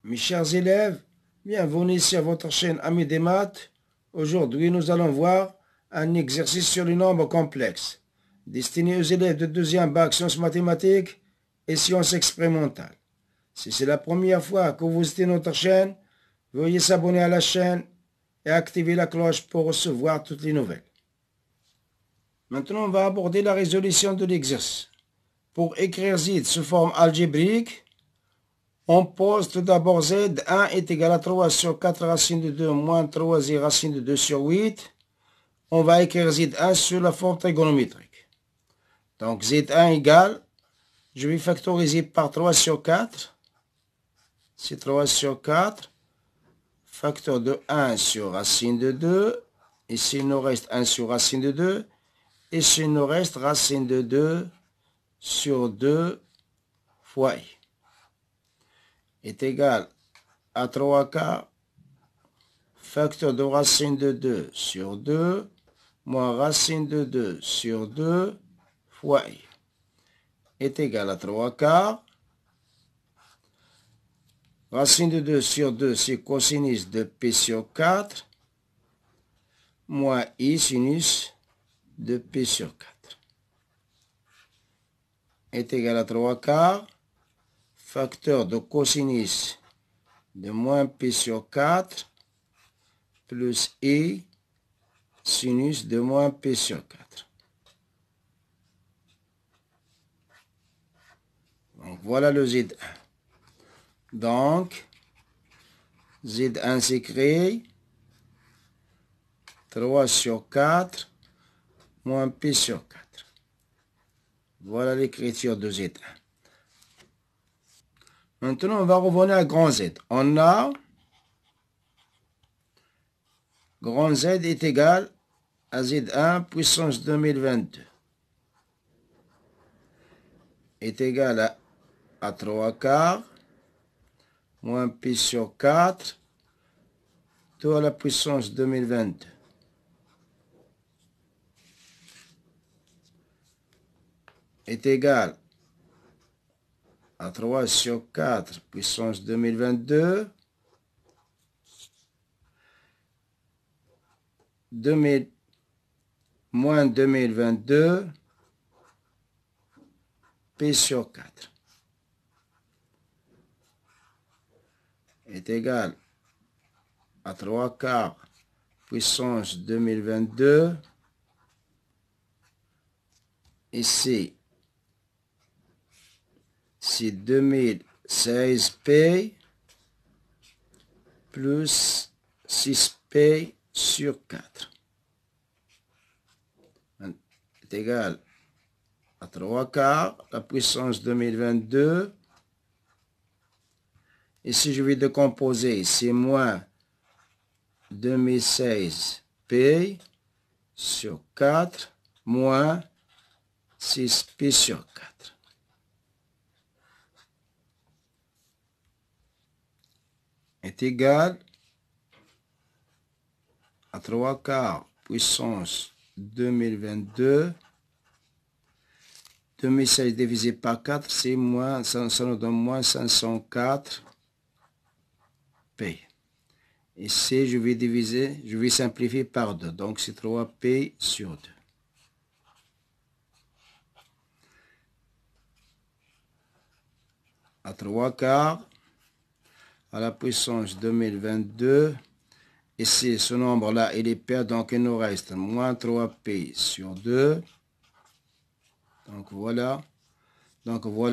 Mes chers élèves, bienvenue sur votre chaîne Amis des maths. Aujourd'hui, nous allons voir un exercice sur les nombres complexes, destiné aux élèves de deuxième bac sciences mathématiques et sciences expérimentales. Si c'est la première fois que vous visitez notre chaîne, veuillez s'abonner à la chaîne et activer la cloche pour recevoir toutes les nouvelles. Maintenant, on va aborder la résolution de l'exercice. Pour écrire Z sous forme algébrique, on pose tout d'abord Z1 est égal à 3 sur 4 racine de 2 moins 3z racine de 2 sur 8. On va écrire Z1 sur la forme trigonométrique. Donc Z1 égale, je vais factoriser par 3 sur 4. C'est 3 sur 4. Facteur de 1 sur racine de 2. Ici, il nous reste 1 sur racine de 2. Ici, il nous reste racine de 2 sur 2 fois i est égal à 3 quarts, facteur de racine de 2 sur 2, moins racine de 2 sur 2 fois i est égal à 3 quarts. Racine de 2 sur 2, c'est cosinus de p sur 4, moins i sinus de p sur 4 est égal à 3 quarts. Facteur de cosinus de moins p sur 4 plus i sinus de moins p sur 4. Donc voilà le Z1. Donc Z1 s'écrit 3 sur 4 moins p sur 4. Voilà l'écriture de Z1. Maintenant, on va revenir à grand Z. On a grand Z est égal à Z1 puissance 2022 est égal à 3 quarts moins p sur 4 tout à la puissance 2022 est égal à 3 sur 4 puissance 2022 moins 2022 p sur 4 est égal à 3 quarts puissance 2022. Ici, c'est 2016p plus 6p sur 4 est égal à 3 quarts, la puissance 2022. Ici, je vais décomposer, c'est moins 2016p sur 4 moins 6p sur 4. Est égal à 3 quarts puissance 2022. 2016 divisé par 4, c'est moins, ça nous donne moins 504p. Ici, je vais diviser, je vais simplifier par 2. Donc, c'est 3p sur 2. À 3 quarts, à la puissance 2022. Ici, ce nombre-là, il est pair, donc il nous reste moins 3p sur 2. Donc, voilà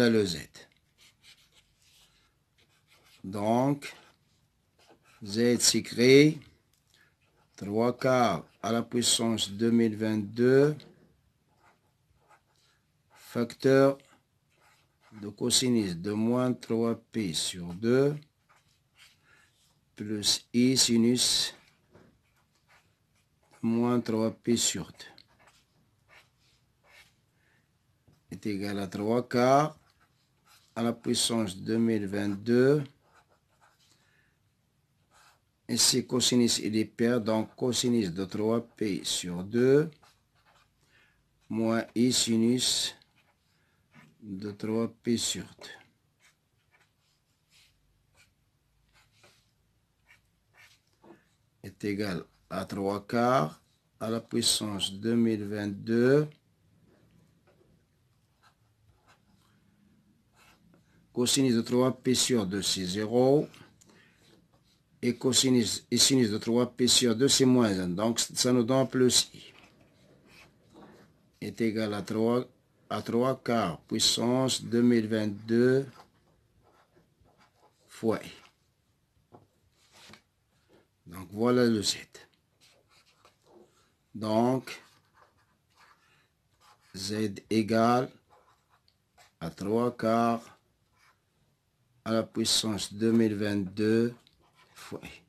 le Z. Donc, Z s'écrit 3 quarts à la puissance 2022, facteur de cosinus de moins 3p sur 2, plus i sinus moins 3p sur 2 est égal à 3 quarts à la puissance 2022. Ici, cosinus il est pair, donc cosinus de 3p sur 2 moins i sinus de 3p sur 2 est égal à 3 quarts à la puissance 2022 cosinus de 3pi sur 2 c'est 0 et cosinus et sinus de 3pi sur 2 c'est moins 1, donc ça nous donne plus i est égal à 3 quarts puissance 2022 fois i. Donc voilà le z. Donc z égale à 3 quarts à la puissance 2022 fois i.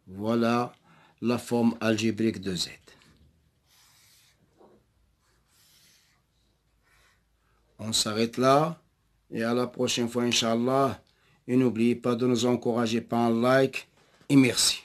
Voilà la forme algébrique de z. On s'arrête là et à la prochaine fois, Inch'Allah. Et n'oubliez pas de nous encourager par un like et merci.